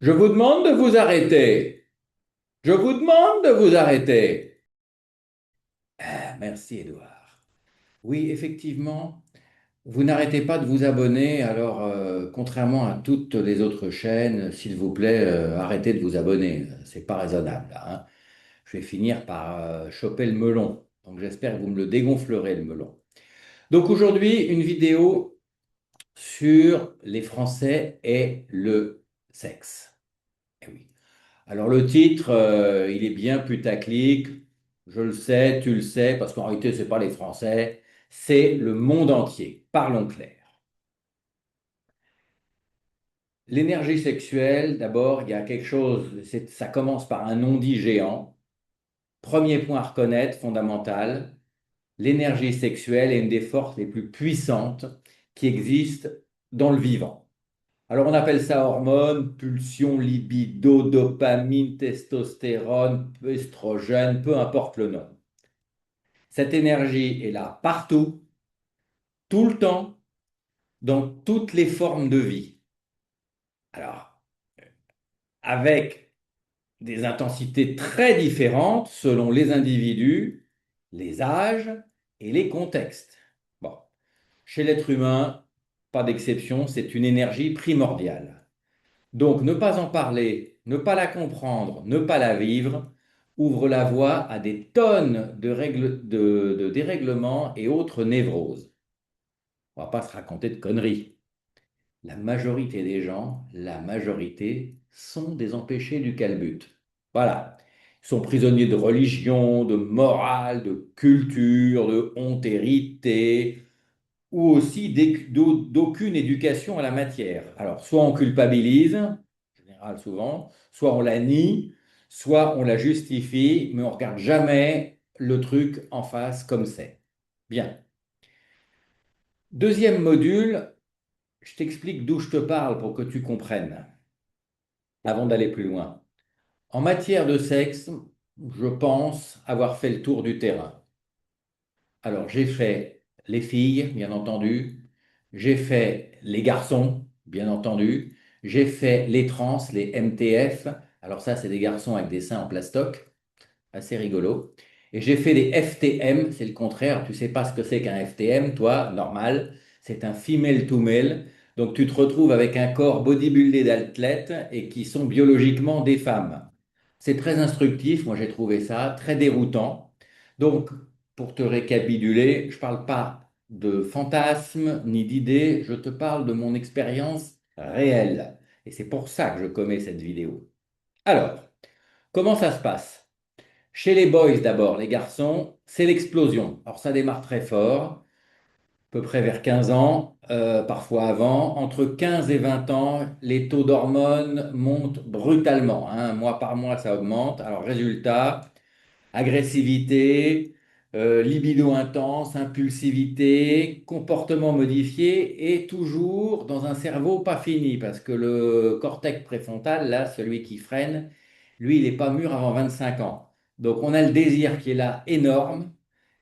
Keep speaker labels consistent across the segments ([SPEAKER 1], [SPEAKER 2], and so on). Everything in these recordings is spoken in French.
[SPEAKER 1] Je vous demande de vous arrêter. Je vous demande de vous arrêter. Ah, merci, Édouard. Oui, effectivement, vous n'arrêtez pas de vous abonner. Alors, contrairement à toutes les autres chaînes, s'il vous plaît, arrêtez de vous abonner. C'est pas raisonnable, là, hein. Je vais finir par choper le melon. Donc, j'espère que vous me le dégonflerez, le melon. Donc, aujourd'hui, une vidéo sur les Français et le sexe. Eh oui. Alors le titre, il est bien putaclic, je le sais, tu le sais, parce qu'en réalité, ce n'est pas les Français, c'est le monde entier. Parlons clair. L'énergie sexuelle, d'abord, il y a quelque chose, ça commence par un non-dit géant. Premier point à reconnaître, fondamental, l'énergie sexuelle est une des forces les plus puissantes qui existent dans le vivant. Alors on appelle ça hormones, pulsions, libido, dopamine, testostérone, estrogène, peu importe le nom. Cette énergie est là partout, tout le temps, dans toutes les formes de vie. Alors, avec des intensités très différentes selon les individus, les âges et les contextes. Bon, chez l'être humain, pas d'exception, c'est une énergie primordiale. Donc, ne pas en parler, ne pas la comprendre, ne pas la vivre, ouvre la voie à des tonnes de dérèglements et autres névroses. On ne va pas se raconter de conneries. La majorité des gens, la majorité, sont des empêchés du calbut. Voilà. Ils sont prisonniers de religion, de morale, de culture, de honte héritée, ou aussi d'aucune éducation à la matière. Alors, soit on culpabilise, en général souvent, soit on la nie, soit on la justifie, mais on ne regarde jamais le truc en face comme c'est. Bien. Deuxième module, je t'explique d'où je te parle pour que tu comprennes, avant d'aller plus loin. En matière de sexe, je pense avoir fait le tour du terrain. Alors, j'ai fait les filles, bien entendu. J'ai fait les garçons, bien entendu. J'ai fait les trans, les MTF. Alors ça, c'est des garçons avec des seins en plastoc, assez rigolo. Et j'ai fait des FTM, c'est le contraire. Tu sais pas ce que c'est qu'un FTM, toi, normal. C'est un female to male. Donc tu te retrouves avec un corps bodybuildé d'athlètes et qui sont biologiquement des femmes. C'est très instructif, moi j'ai trouvé ça très déroutant. Donc, pour te récapituler, je ne parle pas de fantasmes ni d'idées, je te parle de mon expérience réelle. Et c'est pour ça que je commets cette vidéo. Alors, comment ça se passe? Chez les boys d'abord, les garçons, c'est l'explosion. Alors ça démarre très fort, à peu près vers 15 ans, parfois avant. Entre 15 et 20 ans, les taux d'hormones montent brutalement, hein. Mois par mois, ça augmente. Alors résultat, agressivité, libido intense, impulsivité, comportement modifié et toujours dans un cerveau pas fini parce que le cortex préfrontal, là, celui qui freine, lui, il n'est pas mûr avant 25 ans. Donc on a le désir qui est là énorme,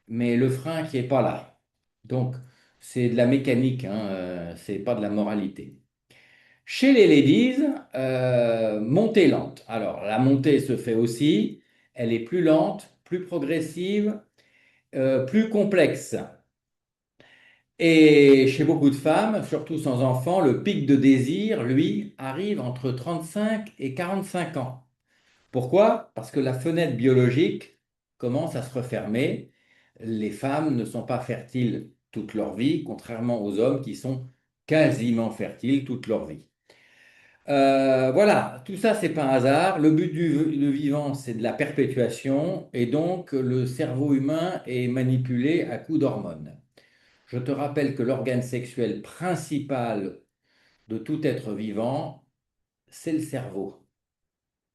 [SPEAKER 1] mais le frein qui n'est pas là. Donc c'est de la mécanique, hein, c'est pas de la moralité. Chez les ladies, montée lente. Alors, la montée se fait aussi, elle est plus lente, plus progressive, plus complexe. Et chez beaucoup de femmes, surtout sans enfants, le pic de désir, lui, arrive entre 35 et 45 ans. Pourquoi? Parce que la fenêtre biologique commence à se refermer. Les femmes ne sont pas fertiles toute leur vie, contrairement aux hommes qui sont quasiment fertiles toute leur vie. Voilà, tout ça, c'est pas un hasard. Le but du vivant, c'est de la perpétuation, et donc le cerveau humain est manipulé à coups d'hormones. Je te rappelle que l'organe sexuel principal de tout être vivant, c'est le cerveau,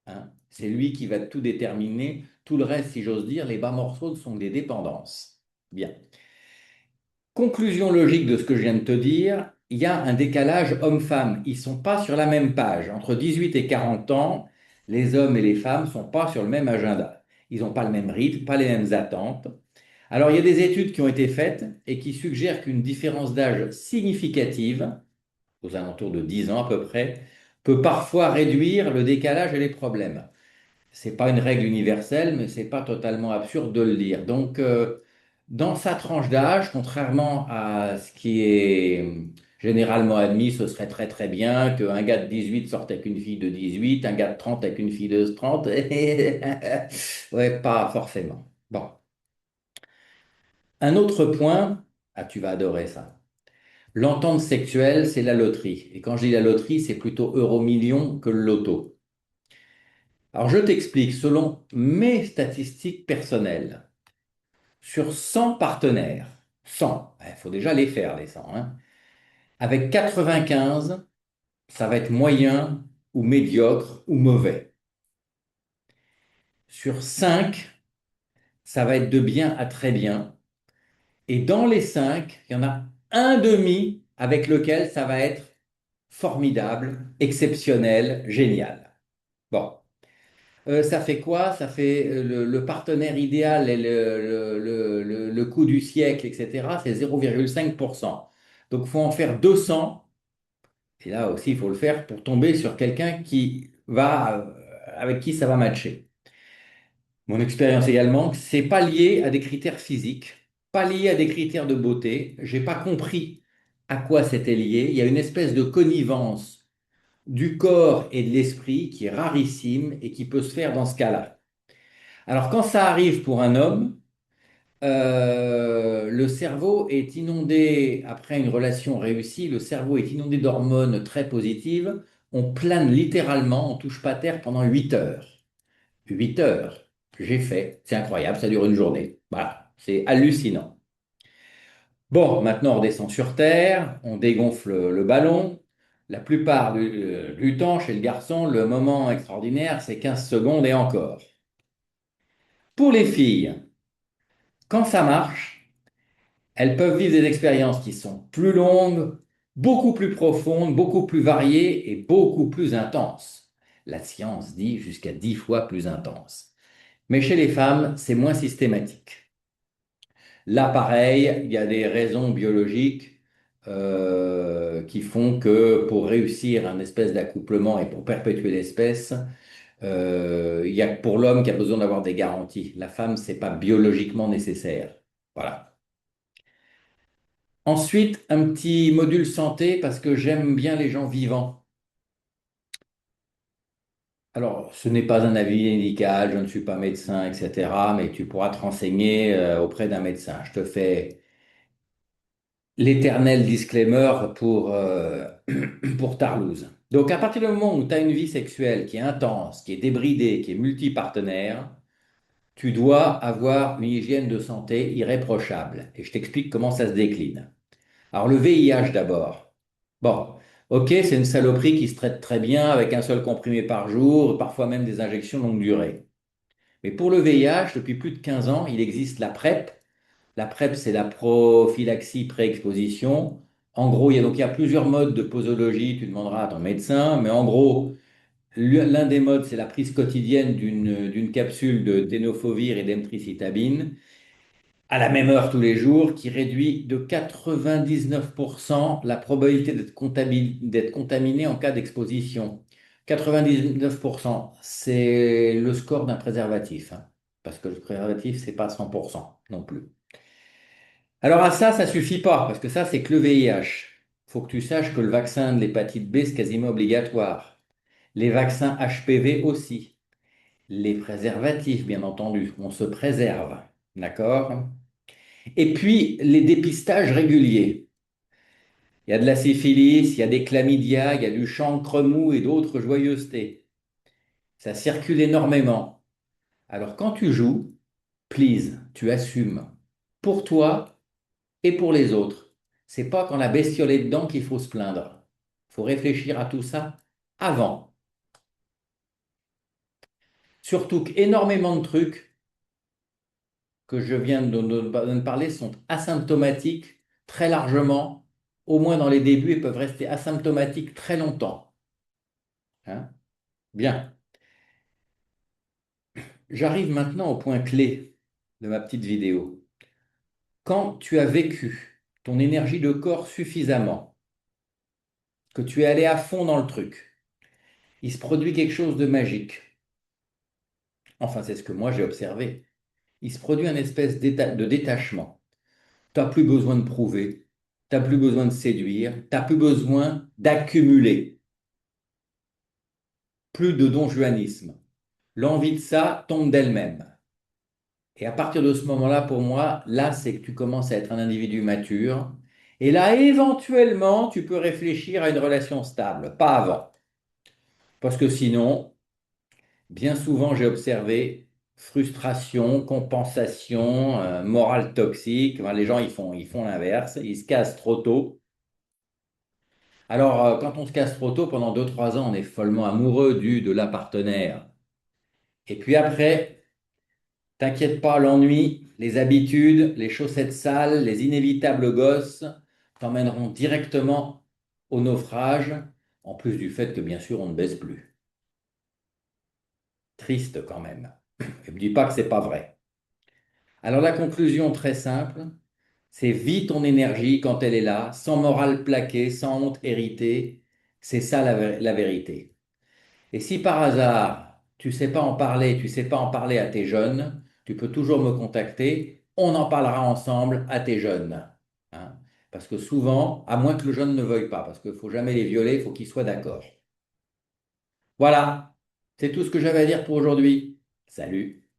[SPEAKER 1] hein. C'est lui qui va tout déterminer. Tout le reste, si j'ose dire, les bas morceaux sont des dépendances. Bien. Conclusion logique de ce que je viens de te dire, il y a un décalage homme-femme. Ils ne sont pas sur la même page. Entre 18 et 40 ans, les hommes et les femmes ne sont pas sur le même agenda. Ils n'ont pas le même rythme, pas les mêmes attentes. Alors, il y a des études qui ont été faites et qui suggèrent qu'une différence d'âge significative, aux alentours de 10 ans à peu près, peut parfois réduire le décalage et les problèmes. C'est pas une règle universelle, mais c'est pas totalement absurde de le dire. Donc, dans sa tranche d'âge, contrairement à ce qui est généralement admis, ce serait très très bien qu'un gars de 18 sorte avec une fille de 18, un gars de 30 avec une fille de 30. Ouais, pas forcément. Bon. Un autre point, ah, tu vas adorer ça. L'entente sexuelle, c'est la loterie. Et quand je dis la loterie, c'est plutôt euro-million que le loto. Alors, je t'explique, selon mes statistiques personnelles, sur 100 partenaires, 100, il faut déjà les faire, les 100, hein, avec 95, ça va être moyen ou médiocre ou mauvais. Sur 5, ça va être de bien à très bien. Et dans les 5, il y en a un demi avec lequel ça va être formidable, exceptionnel, génial. Bon. Ça fait quoi? Ça fait le partenaire idéal et le coût du siècle, etc. C'est 0,5%. Donc, il faut en faire 200. Et là aussi, il faut le faire pour tomber sur quelqu'un avec qui ça va matcher. Mon expérience également, c'est pas lié à des critères physiques, pas lié à des critères de beauté. J'ai pas compris à quoi c'était lié. Il y a une espèce de connivence du corps et de l'esprit qui est rarissime et qui peut se faire dans ce cas-là. Alors, quand ça arrive pour un homme, le cerveau est inondé, après une relation réussie, le cerveau est inondé d'hormones très positives. On plane littéralement, on touche pas terre pendant 8 heures. 8 heures, j'ai fait, c'est incroyable, ça dure une journée. Voilà, c'est hallucinant. Bon, maintenant on descend sur terre, on dégonfle le ballon. La plupart du temps, chez le garçon, le moment extraordinaire, c'est 15 secondes et encore. Pour les filles, quand ça marche, elles peuvent vivre des expériences qui sont plus longues, beaucoup plus profondes, beaucoup plus variées et beaucoup plus intenses. La science dit jusqu'à 10 fois plus intenses. Mais chez les femmes, c'est moins systématique. Là, pareil, il y a des raisons biologiques qui font que pour réussir un espèce d'accouplement et pour perpétuer l'espèce, il y a que pour l'homme qui a besoin d'avoir des garanties. La femme, c'est pas biologiquement nécessaire. Voilà. Ensuite, un petit module santé parce que j'aime bien les gens vivants. Alors, ce n'est pas un avis médical, je ne suis pas médecin, etc., mais tu pourras te renseigner auprès d'un médecin. Je te fais l'éternel disclaimer pour Tarlouse. Donc, à partir du moment où tu as une vie sexuelle qui est intense, qui est débridée, qui est multipartenaire, tu dois avoir une hygiène de santé irréprochable. Et je t'explique comment ça se décline. Alors, le VIH d'abord. Bon, ok, c'est une saloperie qui se traite très bien avec un seul comprimé par jour, parfois même des injections longue durée. Mais pour le VIH, depuis plus de 15 ans, il existe la PrEP. La PrEP, c'est la prophylaxie pré-exposition. En gros, il y a plusieurs modes de posologie, tu demanderas à ton médecin, mais en gros, l'un des modes, c'est la prise quotidienne d'une capsule de tenofovir et d'emtricitabine à la même heure tous les jours, qui réduit de 99% la probabilité d'être contaminé en cas d'exposition. 99%, c'est le score d'un préservatif, hein, parce que le préservatif, c'est pas 100% non plus. Alors à ça, ça suffit pas, parce que ça, c'est que le VIH. Il faut que tu saches que le vaccin de l'hépatite B, c'est quasiment obligatoire. Les vaccins HPV aussi. Les préservatifs, bien entendu. On se préserve. D'accord? Et puis, les dépistages réguliers. Il y a de la syphilis, il y a des chlamydia, il y a du chancre mou et d'autres joyeusetés. Ça circule énormément. Alors quand tu joues, please, tu assumes. Pour toi et pour les autres. C'est pas quand la bestiole est dedans qu'il faut se plaindre. Il faut réfléchir à tout ça avant. Surtout qu'énormément de trucs que je viens de parler sont asymptomatiques très largement, au moins dans les débuts, et peuvent rester asymptomatiques très longtemps. Hein? Bien. J'arrive maintenant au point clé de ma petite vidéo. Quand tu as vécu ton énergie de corps suffisamment, que tu es allé à fond dans le truc, il se produit quelque chose de magique. Enfin, c'est ce que moi j'ai observé. Il se produit un espèce de détachement. Tu n'as plus besoin de prouver, tu n'as plus besoin de séduire, tu n'as plus besoin d'accumuler, plus de donjuanisme. L'envie de ça tombe d'elle-même. Et à partir de ce moment-là, pour moi, là, c'est que tu commences à être un individu mature. Et là, éventuellement, tu peux réfléchir à une relation stable, pas avant. Parce que sinon, bien souvent, j'ai observé frustration, compensation, morale toxique. Enfin, les gens, ils font l'inverse, ils se cassent trop tôt. Alors, quand on se casse trop tôt, pendant 2, 3 ans, on est follement amoureux de la partenaire. Et puis après, t'inquiète pas, l'ennui, les habitudes, les chaussettes sales, les inévitables gosses t'emmèneront directement au naufrage, en plus du fait que, bien sûr, on ne baisse plus. Triste quand même. Ne me dis pas que c'est pas vrai. Alors la conclusion très simple, c'est vis ton énergie quand elle est là, sans morale plaquée, sans honte héritée. C'est ça la vérité. Et si par hasard, tu sais pas en parler, tu sais pas en parler à tes jeunes, tu peux toujours me contacter. On en parlera ensemble à tes jeunes. Hein. Parce que souvent, à moins que le jeune ne veuille pas, parce qu'il ne faut jamais les violer, il faut qu'ils soient d'accord. Voilà, c'est tout ce que j'avais à dire pour aujourd'hui. Salut.